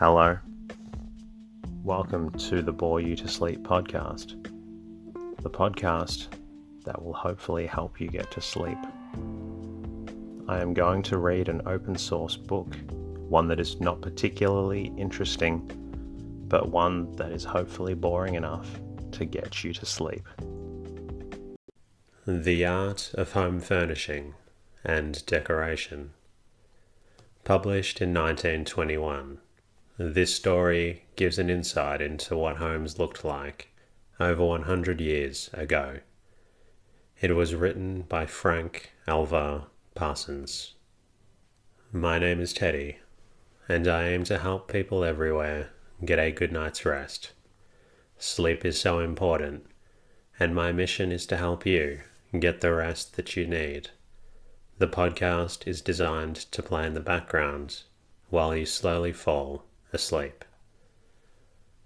Hello. Welcome to the Bore You to Sleep podcast. The podcast that will hopefully help you get to sleep. I am going to read an open source book, one that is not particularly interesting, but one that is hopefully boring enough to get you to sleep. The Art of Home Furnishing and Decoration. Published in 1921. This story gives an insight into what homes looked like over 100 years ago. It was written by Alvah Parsons. My name is Teddy, and I aim to help people everywhere get a good night's rest. Sleep is so important, and my mission is to help you get the rest that you need. The podcast is designed to play in the background while you slowly fall asleep.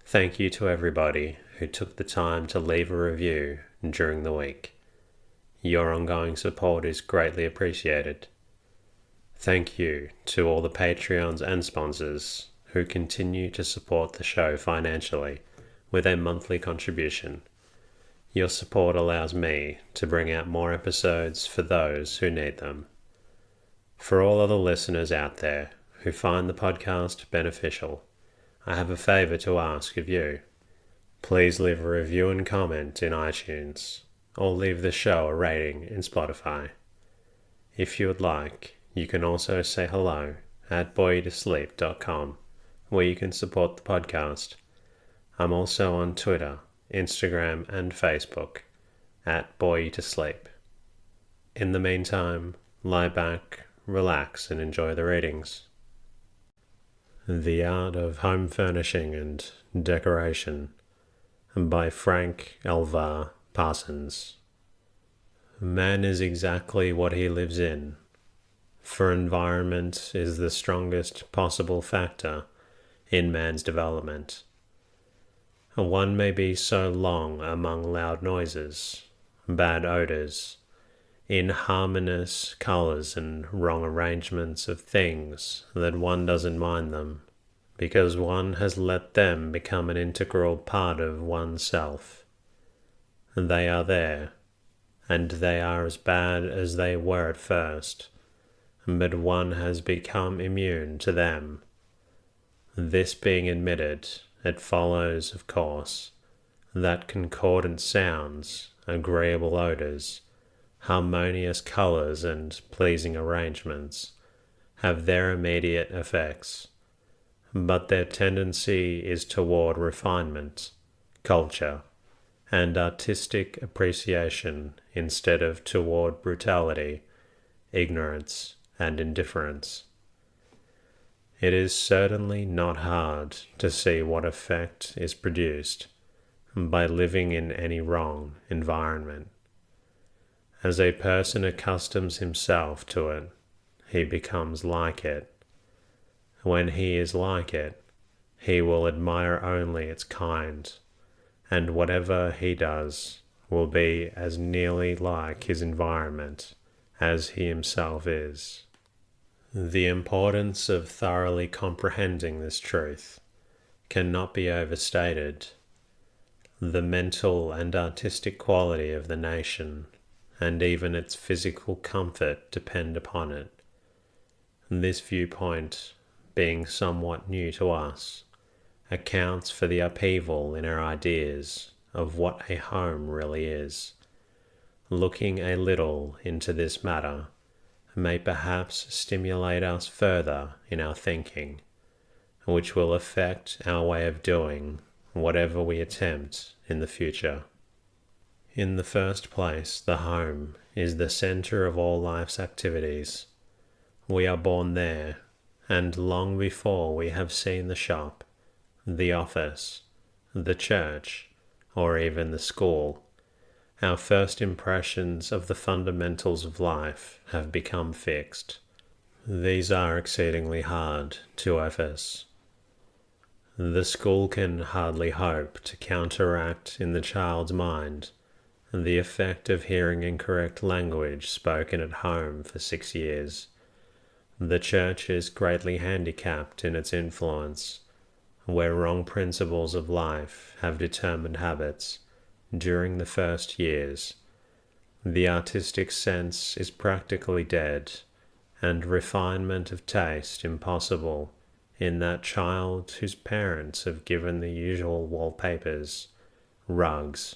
Thank you to everybody who took the time to leave a review during the week. Your ongoing support is greatly appreciated. Thank you to all the Patreons and sponsors who continue to support the show financially with a monthly contribution. Your support allows me to bring out more episodes for those who need them. For all other listeners out there who find the podcast beneficial, I have a favor to ask of you. Please leave a review and comment in iTunes, or leave the show a rating in Spotify. If you would like, you can also say hello at boytosleep.com, where you can support the podcast. I'm also on Twitter, Instagram, and Facebook at boytosleep. In the meantime, lie back, relax, and enjoy the readings. The Art of Home Furnishing and Decoration by Alvah Parsons. Man is exactly what he lives in, for environment is the strongest possible factor in man's development. One may be so long among loud noises, bad odors, inharmonious colors and wrong arrangements of things that one doesn't mind them, because one has let them become an integral part of oneself. They are there, and they are as bad as they were at first, but one has become immune to them. This being admitted, it follows, of course, that concordant sounds, agreeable odors, harmonious colors, and pleasing arrangements have their immediate effects, but their tendency is toward refinement, culture, and artistic appreciation instead of toward brutality, ignorance, and indifference. It is certainly not hard to see what effect is produced by living in any wrong environment. As a person accustoms himself to it, he becomes like it. When he is like it, he will admire only its kind, and whatever he does will be as nearly like his environment as he himself is. The importance of thoroughly comprehending this truth cannot be overstated. The mental and artistic quality of the nation and even its physical comfort depend upon it. This viewpoint, being somewhat new to us, accounts for the upheaval in our ideas of what a home really is. Looking a little into this matter may perhaps stimulate us further in our thinking, which will affect our way of doing whatever we attempt in the future. In the first place, the home is the center of all life's activities. We are born there, and long before we have seen the shop, the office, the church, or even the school, our first impressions of the fundamentals of life have become fixed. These are exceedingly hard to efface. The school can hardly hope to counteract in the child's mind the effect of hearing incorrect language spoken at home for 6 years. The church is greatly handicapped in its influence where wrong principles of life have determined habits during the first years, the artistic sense is practically dead, and refinement of taste impossible in that child whose parents have given the usual wallpapers, rugs,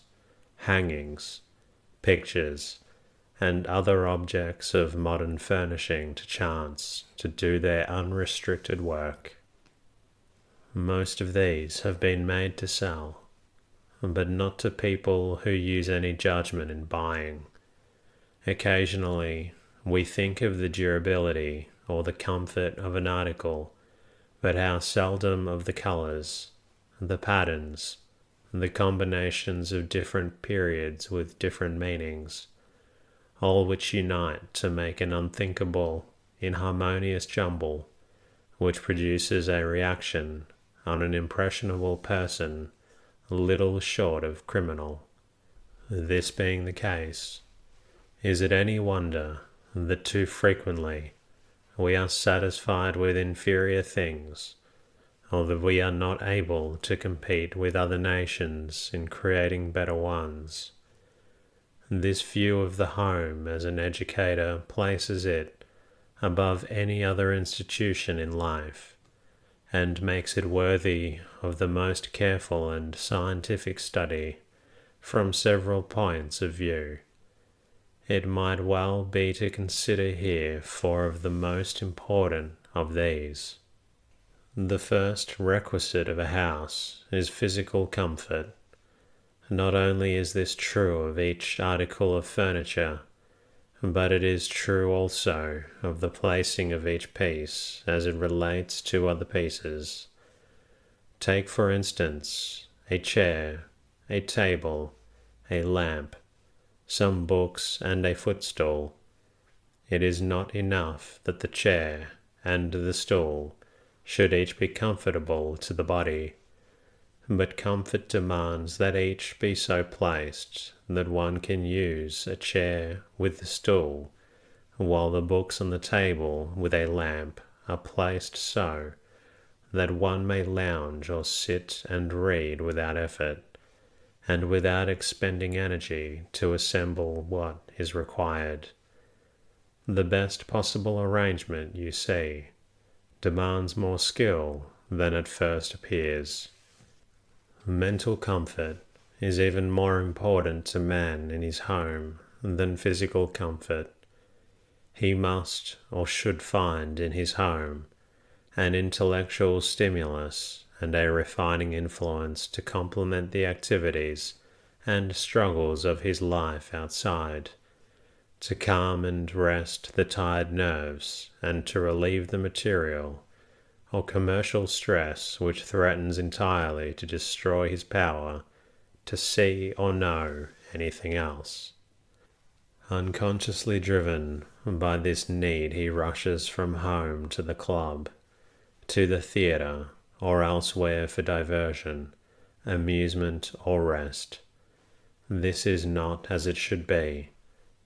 hangings, pictures, and other objects of modern furnishing to chance to do their unrestricted work. Most of these have been made to sell, but not to people who use any judgment in buying. Occasionally, we think of the durability or the comfort of an article, but how seldom of the colors, the patterns, the combinations of different periods with different meanings, all which unite to make an unthinkable, inharmonious jumble, which produces a reaction on an impressionable person little short of criminal. This being the case, is it any wonder that too frequently we are satisfied with inferior things, or that we are not able to compete with other nations in creating better ones? This view of the home as an educator places it above any other institution in life, and makes it worthy of the most careful and scientific study from several points of view. It might well be to consider here four of the most important of these. The first requisite of a house is physical comfort. Not only is this true of each article of furniture, but it is true also of the placing of each piece as it relates to other pieces. Take, for instance, a chair, a table, a lamp, some books, and a footstool. It is not enough that the chair and the stool should each be comfortable to the body, but comfort demands that each be so placed that one can use a chair with the stool, while the books on the table with a lamp are placed so that one may lounge or sit and read without effort, and without expending energy to assemble what is required. The best possible arrangement, you see, demands more skill than at first appears. Mental comfort is even more important to man in his home than physical comfort. He must or should find in his home an intellectual stimulus and a refining influence to complement the activities and struggles of his life outside, to calm and rest the tired nerves, and to relieve the material or commercial stress which threatens entirely to destroy his power to see or know anything else. Unconsciously driven by this need, he rushes from home to the club, to the theatre, or elsewhere for diversion, amusement, or rest. This is not as it should be,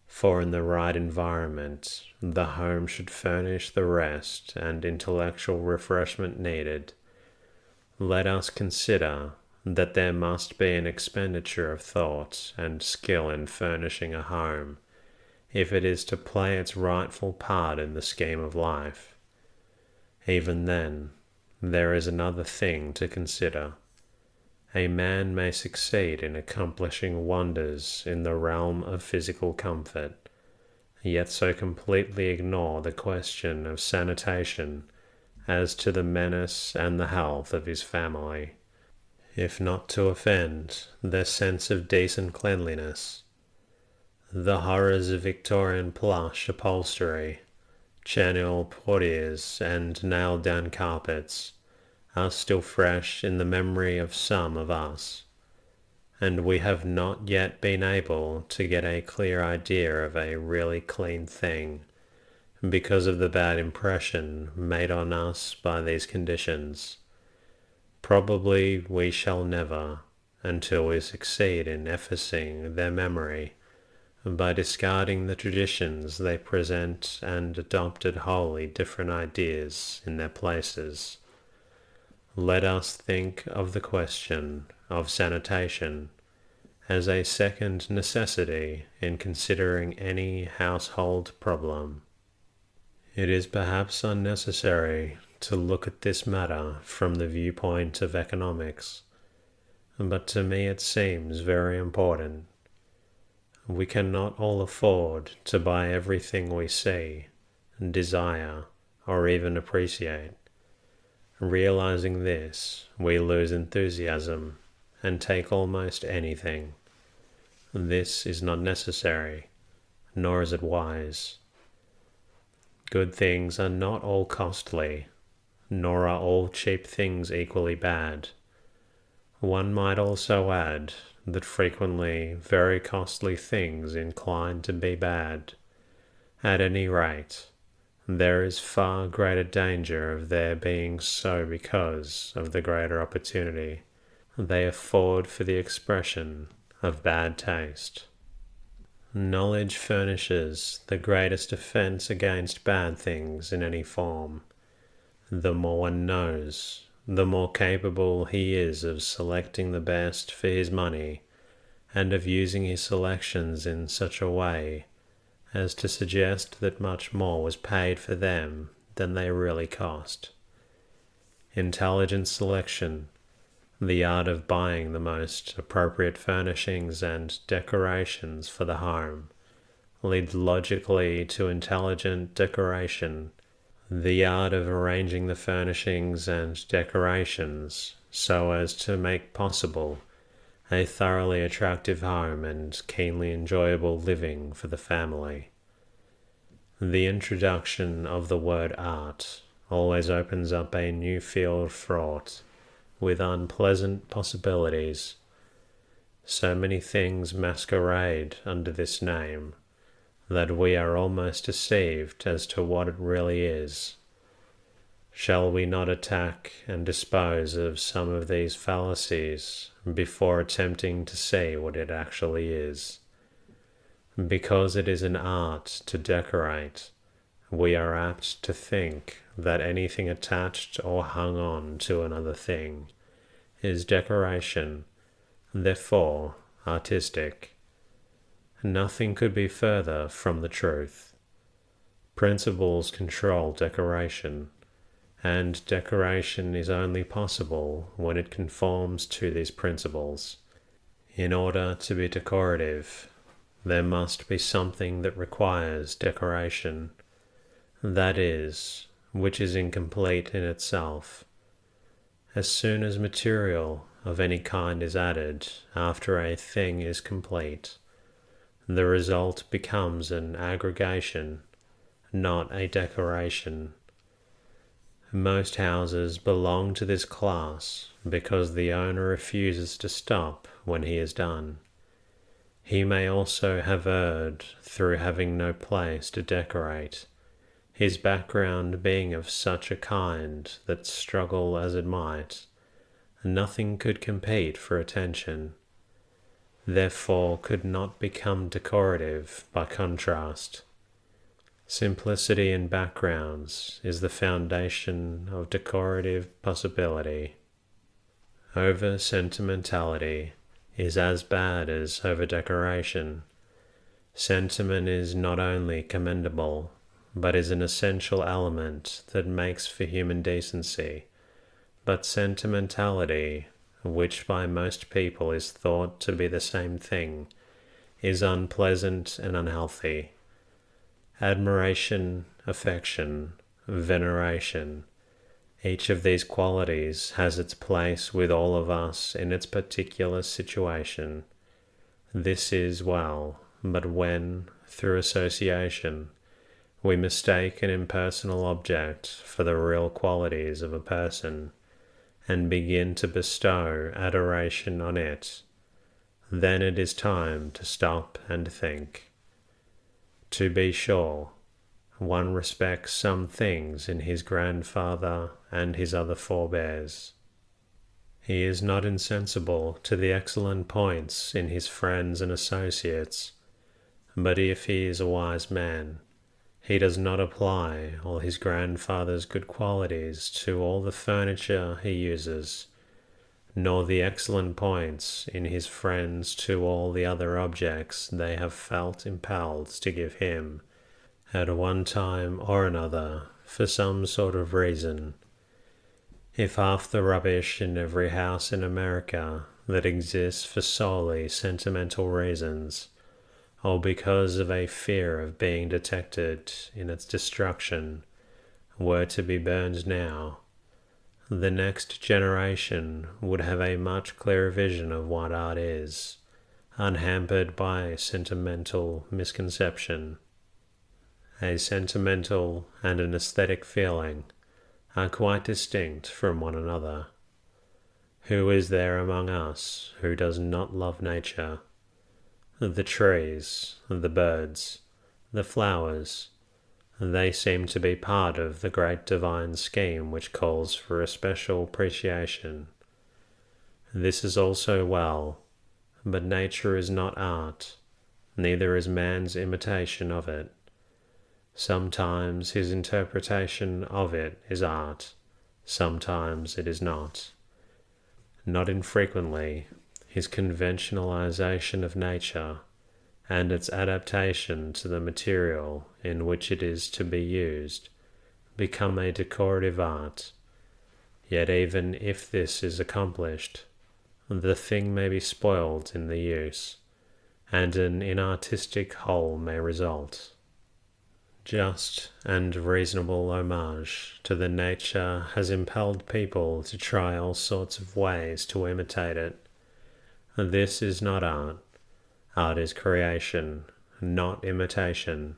for in the right environment, the home should furnish the rest and intellectual refreshment needed. Let us consider that there must be an expenditure of thought and skill in furnishing a home, if it is to play its rightful part in the scheme of life. Even then, there is another thing to consider. A man may succeed in accomplishing wonders in the realm of physical comfort, yet so completely ignore the question of sanitation as to the menace and the health of his family, if not to offend their sense of decent cleanliness. The horrors of Victorian plush upholstery, Chanel portieres, and nailed-down carpets are still fresh in the memory of some of us, and we have not yet been able to get a clear idea of a really clean thing, because of the bad impression made on us by these conditions. Probably we shall never, until we succeed in effacing their memory by discarding the traditions they present and adopted wholly different ideas in their places. Let us think of the question of sanitation as a second necessity in considering any household problem. It is perhaps unnecessary to look at this matter from the viewpoint of economics, but to me it seems very important. We cannot all afford to buy everything we see, desire, or even appreciate. Realizing this, we lose enthusiasm and take almost anything. This is not necessary, nor is it wise. Good things are not all costly, nor are all cheap things equally bad. One might also add that frequently very costly things incline to be bad. At any rate, there is far greater danger of their being so because of the greater opportunity they afford for the expression of bad taste. Knowledge furnishes the greatest offense against bad things in any form. The more one knows, the more capable he is of selecting the best for his money, and of using his selections in such a way as to suggest that much more was paid for them than they really cost. Intelligent selection, the art of buying the most appropriate furnishings and decorations for the home, leads logically to intelligent decoration, the art of arranging the furnishings and decorations so as to make possible a thoroughly attractive home and keenly enjoyable living for the family. The introduction of the word art always opens up a new field fraught with unpleasant possibilities. So many things masquerade under this name that we are almost deceived as to what it really is. Shall we not attack and dispose of some of these fallacies before attempting to see what it actually is? Because it is an art to decorate, we are apt to think that anything attached or hung on to another thing is decoration, therefore artistic. Nothing could be further from the truth. Principles control decoration, and decoration is only possible when it conforms to these principles. In order to be decorative, there must be something that requires decoration, that is, which is incomplete in itself. As soon as material of any kind is added after a thing is complete, the result becomes an aggregation, not a decoration. Most houses belong to this class because the owner refuses to stop when he is done. He may also have erred through having no place to decorate, his background being of such a kind that, struggle as it might, nothing could compete for attention, therefore could not become decorative by contrast. Simplicity in backgrounds is the foundation of decorative possibility. Over-sentimentality is as bad as over-decoration. Sentiment is not only commendable, but is an essential element that makes for human decency. But sentimentality, which by most people is thought to be the same thing, is unpleasant and unhealthy. Admiration, affection, veneration, each of these qualities has its place with all of us in its particular situation. This is well, but when, through association, we mistake an impersonal object for the real qualities of a person, and begin to bestow adoration on it, then it is time to stop and think. To be sure, one respects some things in his grandfather and his other forebears. He is not insensible to the excellent points in his friends and associates, but if he is a wise man, He does not apply all his grandfather's good qualities to all the furniture he uses, nor the excellent points in his friends to all the other objects they have felt impelled to give him, at one time or another, for some sort of reason. If half the rubbish in every house in America that exists for solely sentimental reasons, or because of a fear of being detected in its destruction, were to be burned now, the next generation would have a much clearer vision of what art is, unhampered by sentimental misconception. A sentimental and an aesthetic feeling are quite distinct from one another. Who is there among us who does not love nature? The trees, the birds, the flowers, they seem to be part of the great divine scheme which calls for a special appreciation. This is also well, but nature is not art, neither is man's imitation of it. Sometimes his interpretation of it is art, sometimes it is not. Not infrequently, his conventionalization of nature and its adaptation to the material in which it is to be used become a decorative art. Yet even if this is accomplished, the thing may be spoiled in the use, and an inartistic whole may result. Just and reasonable homage to the nature has impelled people to try all sorts of ways to imitate it. This is not art. Art is creation, not imitation.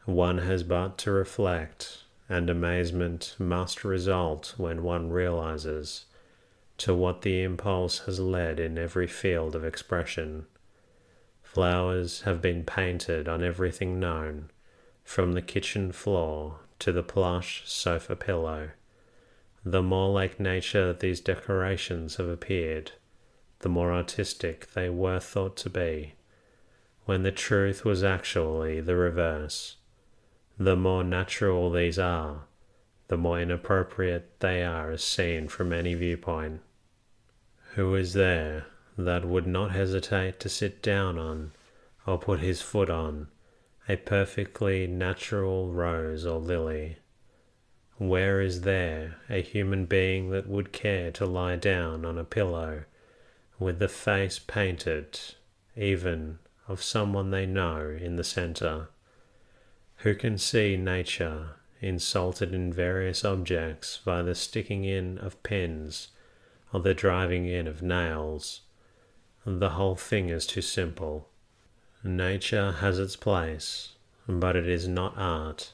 One has but to reflect, and amazement must result when one realizes to what the impulse has led in every field of expression. Flowers have been painted on everything known, from the kitchen floor to the plush sofa pillow. The more like nature these decorations have appeared, the more artistic they were thought to be, when the truth was actually the reverse. The more natural these are, the more inappropriate they are as seen from any viewpoint. Who is there that would not hesitate to sit down on, or put his foot on, a perfectly natural rose or lily? Where is there a human being that would care to lie down on a pillow with the face painted, even of someone they know, in the center? Who can see nature insulted in various objects by the sticking in of pins or the driving in of nails? The whole thing is too simple. Nature has its place, but it is not art,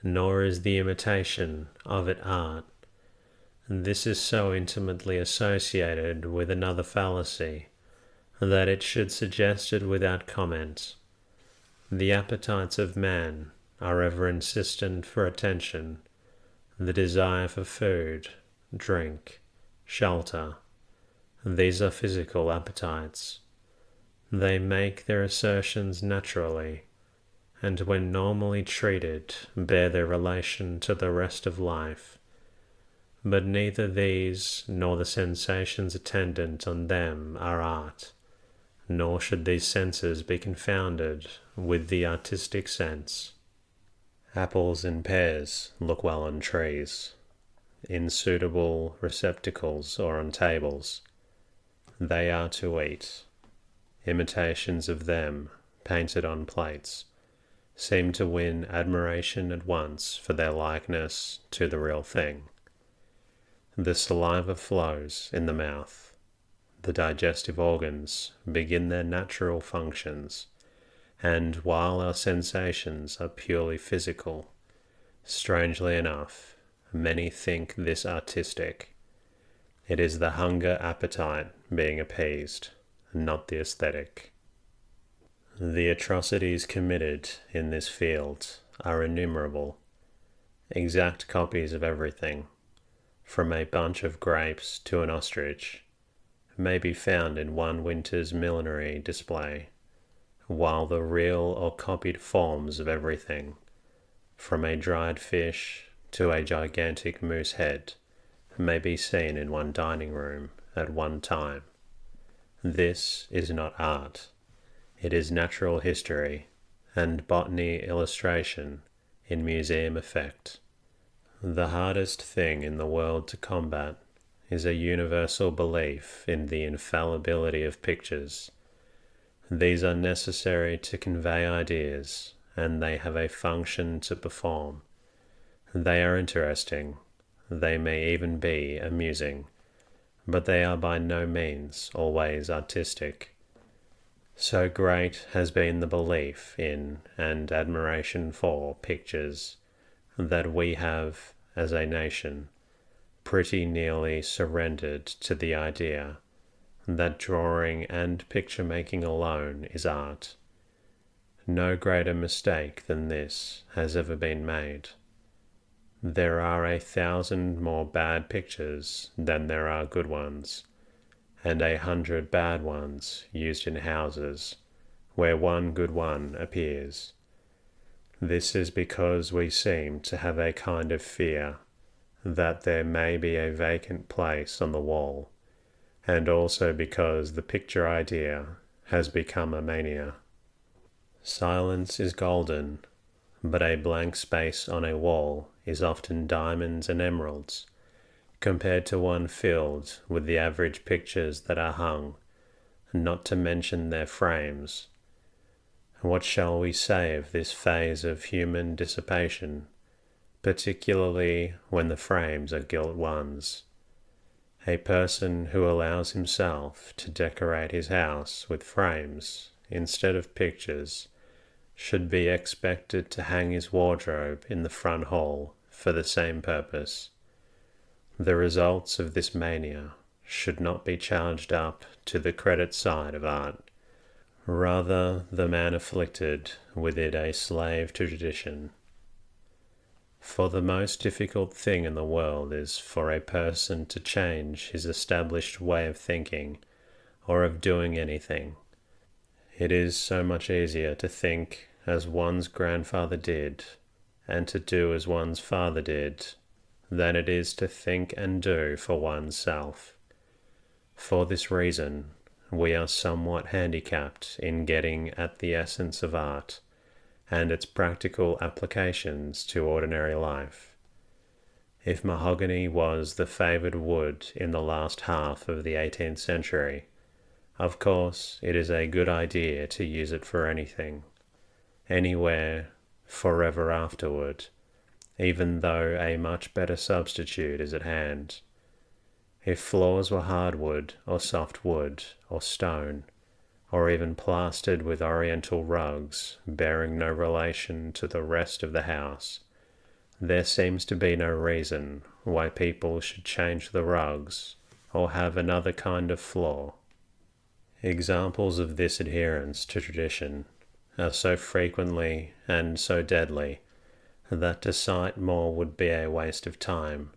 nor is the imitation of it art. This is so intimately associated with another fallacy that it should suggest it without comment. The appetites of man are ever insistent for attention, the desire for food, drink, shelter. These are physical appetites. They make their assertions naturally, and when normally treated, bear their relation to the rest of life. But neither these nor the sensations attendant on them are art, nor should these senses be confounded with the artistic sense. Apples and pears look well on trees, in suitable receptacles or on tables. They are to eat. Imitations of them, painted on plates, seem to win admiration at once for their likeness to the real thing. The saliva flows in the mouth. The digestive organs begin their natural functions, and while our sensations are purely physical, strangely enough, many think this artistic. It is the hunger appetite being appeased, not the aesthetic. The atrocities committed in this field are innumerable. Exact copies of everything, from a bunch of grapes to an ostrich, may be found in one winter's millinery display, while the real or copied forms of everything, from a dried fish to a gigantic moose head, may be seen in one dining room at one time. This is not art. It is natural history and botany illustration in museum effect. The hardest thing in the world to combat is a universal belief in the infallibility of pictures. These are necessary to convey ideas, and they have a function to perform. They are interesting, they may even be amusing, but they are by no means always artistic. So great has been the belief in and admiration for pictures that we have, as a nation, pretty nearly surrendered to the idea that drawing and picture-making alone is art. No greater mistake than this has ever been made. There are 1,000 more bad pictures than there are good ones, and 100 bad ones used in houses where one good one appears. This is because we seem to have a kind of fear that there may be a vacant place on the wall, and also because the picture idea has become a mania. Silence is golden, but a blank space on a wall is often diamonds and emeralds, compared to one filled with the average pictures that are hung, not to mention their frames. What shall we say of this phase of human dissipation, particularly when the frames are gilt ones? A person who allows himself to decorate his house with frames instead of pictures should be expected to hang his wardrobe in the front hall for the same purpose. The results of this mania should not be charged up to the credit side of art. Rather, the man afflicted with it a slave to tradition. For the most difficult thing in the world is for a person to change his established way of thinking or of doing anything. It is so much easier to think as one's grandfather did and to do as one's father did than it is to think and do for oneself. For this reason, we are somewhat handicapped in getting at the essence of art and its practical applications to ordinary life. If mahogany was the favoured wood in the last half of the 18th century, of course it is a good idea to use it for anything, anywhere, forever afterward, even though a much better substitute is at hand. If floors were hardwood or softwood or stone, or even plastered with oriental rugs bearing no relation to the rest of the house, there seems to be no reason why people should change the rugs or have another kind of floor. Examples of this adherence to tradition are so frequently and so deadly that to cite more would be a waste of time.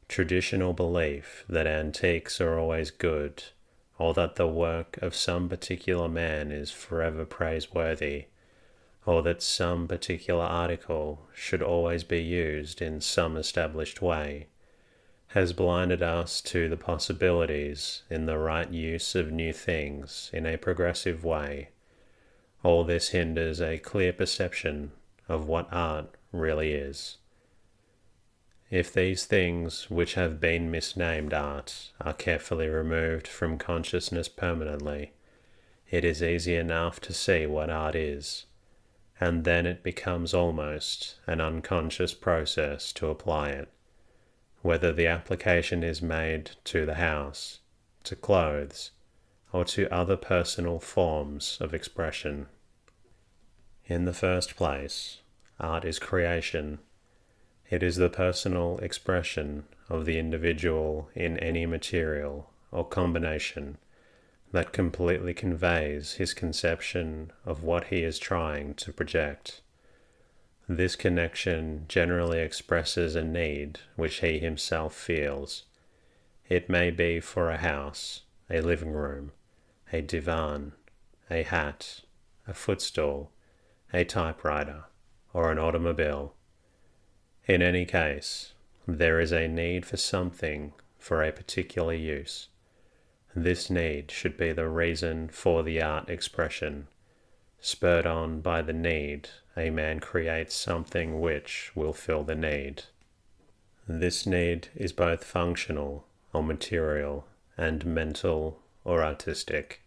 Traditional belief that antiques are always good, or that the work of some particular man is forever praiseworthy, or that some particular article should always be used in some established way, has blinded us to the possibilities in the right use of new things in a progressive way. All this hinders a clear perception of what art really is. If these things which have been misnamed art are carefully removed from consciousness permanently, it is easy enough to see what art is, and then it becomes almost an unconscious process to apply it, whether the application is made to the house, to clothes, or to other personal forms of expression. In the first place, art is creation. It is the personal expression of the individual in any material or combination that completely conveys his conception of what he is trying to project. This connection generally expresses a need which he himself feels. It may be for a house, a living room, a divan, a hat, a footstool, a typewriter, or an automobile. In any case, there is a need for something for a particular use. This need should be the reason for the art expression. Spurred on by the need, a man creates something which will fill the need. This need is both functional or material and mental or artistic.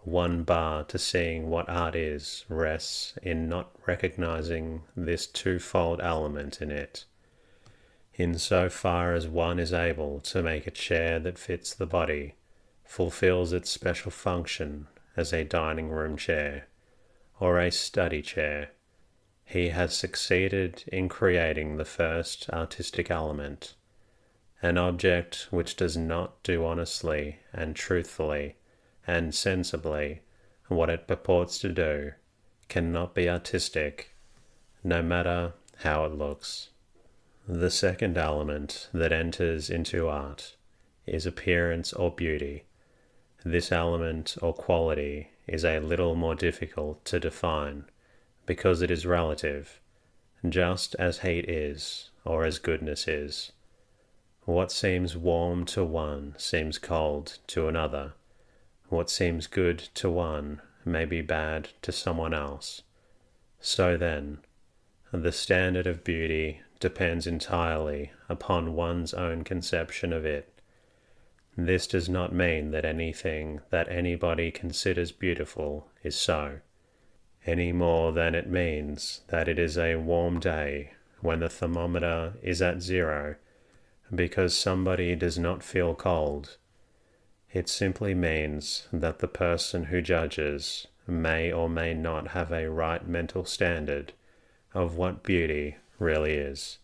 One bar to seeing what art is rests in not recognizing this twofold element in it. In so far as one is able to make a chair that fits the body, fulfills its special function as a dining room chair or a study chair, he has succeeded in creating the first artistic element. An object which does not do honestly and truthfully and sensibly what it purports to do cannot be artistic, no matter how it looks. The second element that enters into art is appearance or beauty. This element or quality is a little more difficult to define because it is relative, just as heat is or as goodness is. What seems warm to one seems cold to another. What seems good to one may be bad to someone else. So then, the standard of beauty depends entirely upon one's own conception of it. This does not mean that anything that anybody considers beautiful is so, any more than it means that it is a warm day when the thermometer is at 0 because somebody does not feel cold. It simply means that the person who judges may or may not have a right mental standard of what beauty really is.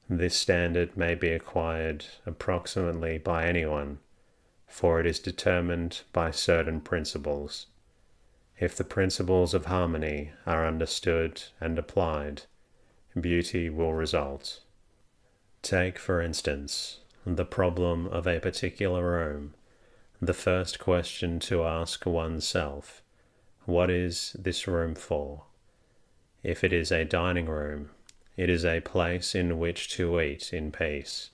This standard may be acquired approximately by anyone, for it is determined by certain principles. If the principles of harmony are understood and applied, beauty will result. Take, for instance, the problem of a particular room. The first question to ask oneself: what is this room for? If it is a dining room, it is a place in which to eat in peace.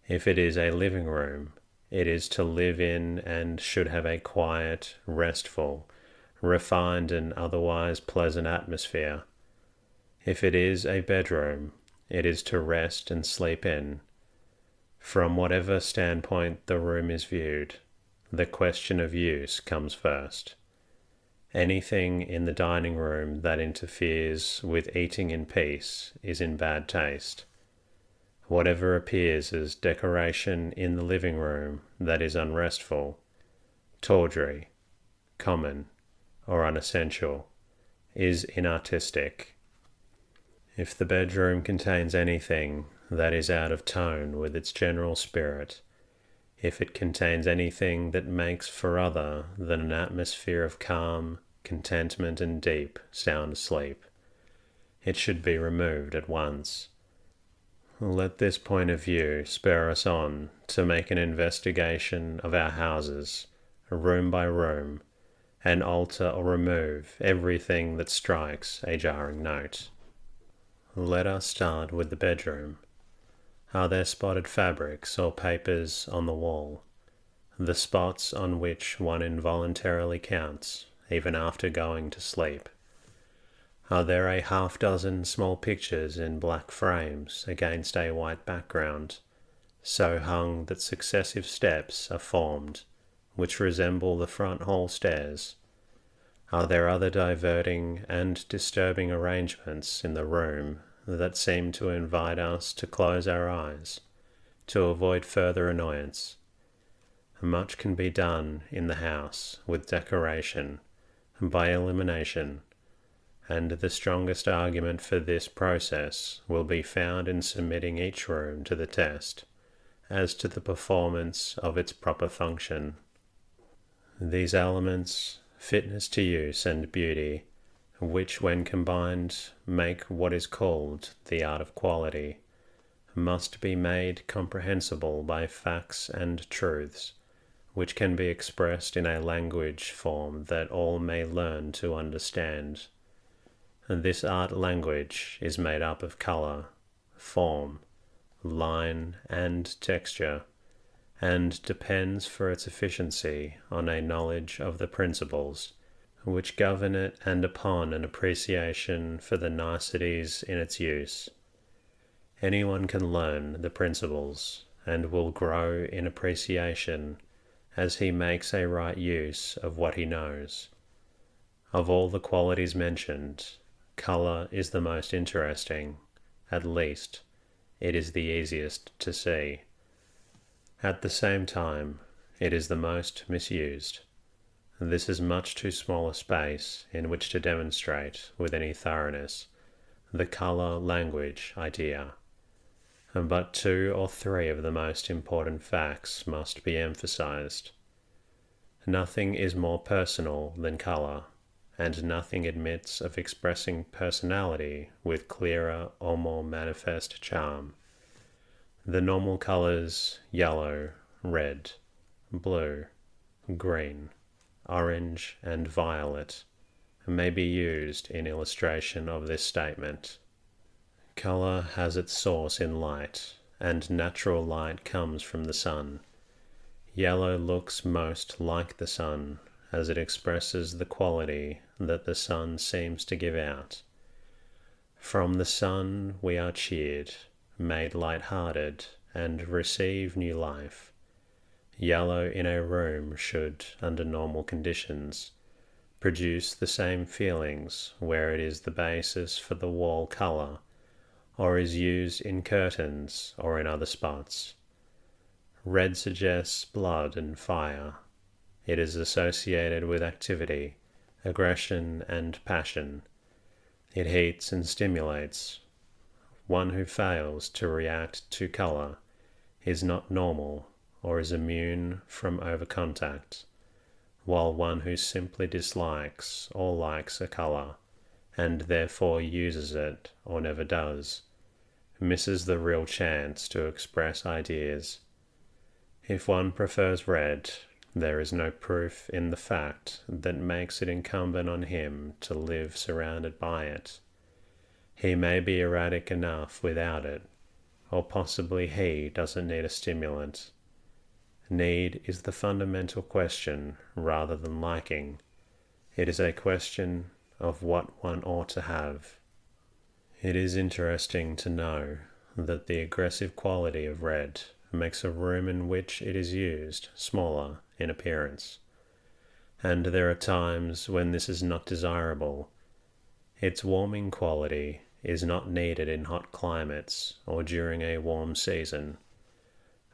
If it is a living room, it is to live in and should have a quiet, restful, refined and otherwise pleasant atmosphere. If it is a bedroom, it is to rest and sleep in. From whatever standpoint the room is viewed, the question of use comes first. Anything in the dining room that interferes with eating in peace is in bad taste. Whatever appears as decoration in the living room that is unrestful, tawdry, common, or unessential, is inartistic. If the bedroom contains anything that is out of tone with its general spirit, if it contains anything that makes for other than an atmosphere of calm, contentment and deep, sound sleep, it should be removed at once. Let this point of view spur us on to make an investigation of our houses, room by room, and alter or remove everything that strikes a jarring note. Let us start with the bedroom. Are there spotted fabrics or papers on the wall, the spots on which one involuntarily counts, even after going to sleep? Are there a half-dozen small pictures in black frames against a white background, so hung that successive steps are formed, which resemble the front hall stairs? Are there other diverting and disturbing arrangements in the room that seem to invite us to close our eyes, to avoid further annoyance? Much can be done in the house with decoration, by elimination, and the strongest argument for this process will be found in submitting each room to the test as to the performance of its proper function. These elements, fitness to use and beauty, which when combined make what is called the art of quality, must be made comprehensible by facts and truths, which can be expressed in a language form that all may learn to understand. This art language is made up of color, form, line, and texture, and depends for its efficiency on a knowledge of the principles which govern it and upon an appreciation for the niceties in its use. Anyone can learn the principles and will grow in appreciation as he makes a right use of what he knows. Of all the qualities mentioned, color is the most interesting, at least it is the easiest to see. At the same time, it is the most misused. This is much too small a space in which to demonstrate with any thoroughness the color language idea. But 2 or 3 of the most important facts must be emphasized. Nothing is more personal than color, and nothing admits of expressing personality with clearer or more manifest charm. The normal colors yellow, red, blue, green, orange, and violet may be used in illustration of this statement. Color has its source in light, and natural light comes from the sun. Yellow looks most like the sun, as it expresses the quality that the sun seems to give out. From the sun we are cheered, made light-hearted, and receive new life. Yellow in a room should, under normal conditions, produce the same feelings where it is the basis for the wall color, or is used in curtains or in other spots. Red suggests blood and fire. It is associated with activity, aggression, and passion. It heats and stimulates. One who fails to react to color is not normal or is immune from overcontact, while one who simply dislikes or likes a color and therefore uses it or never does, misses the real chance to express ideas. If one prefers red, there is no proof in the fact that makes it incumbent on him to live surrounded by it. He may be erratic enough without it, or possibly he doesn't need a stimulant. Need is the fundamental question rather than liking. It is a question of what one ought to have. It is interesting to know that the aggressive quality of red makes a room in which it is used smaller in appearance, and there are times when this is not desirable. Its warming quality is not needed in hot climates or during a warm season.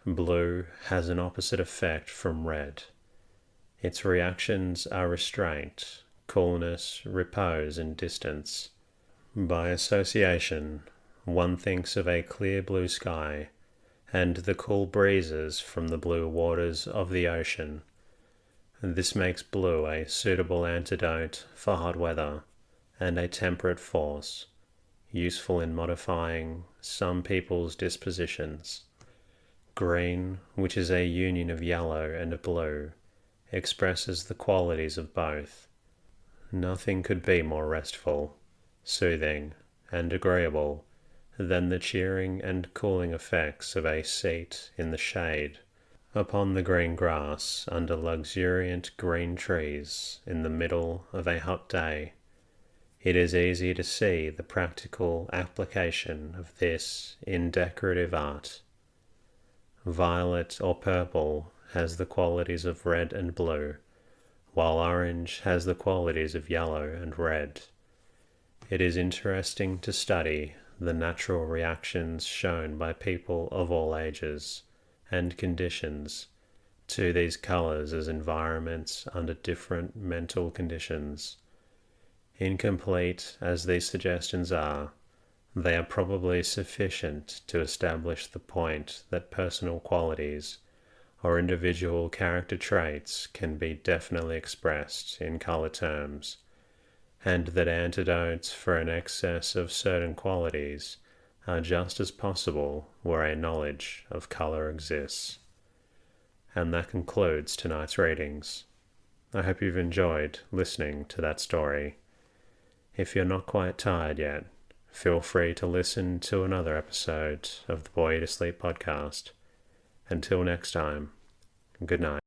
Blue has an opposite effect from red. Its reactions are restraint, coolness, repose, and distance. By association, one thinks of a clear blue sky and the cool breezes from the blue waters of the ocean. This makes blue a suitable antidote for hot weather and a temperate force, useful in modifying some people's dispositions. Green, which is a union of yellow and blue, expresses the qualities of both. Nothing could be more restful, soothing, and agreeable than the cheering and cooling effects of a seat in the shade upon the green grass under luxuriant green trees in the middle of a hot day. It is easy to see the practical application of this in decorative art. Violet or purple has the qualities of red and blue, while orange has the qualities of yellow and red. It is interesting to study the natural reactions shown by people of all ages and conditions to these colors as environments under different mental conditions. Incomplete as these suggestions are, they are probably sufficient to establish the point that personal qualities or individual character traits can be definitely expressed in color terms, and that antidotes for an excess of certain qualities are just as possible where a knowledge of color exists. And that concludes tonight's readings. I hope you've enjoyed listening to that story. If you're not quite tired yet, feel free to listen to another episode of the Bore You to Sleep podcast. Until next time, good night.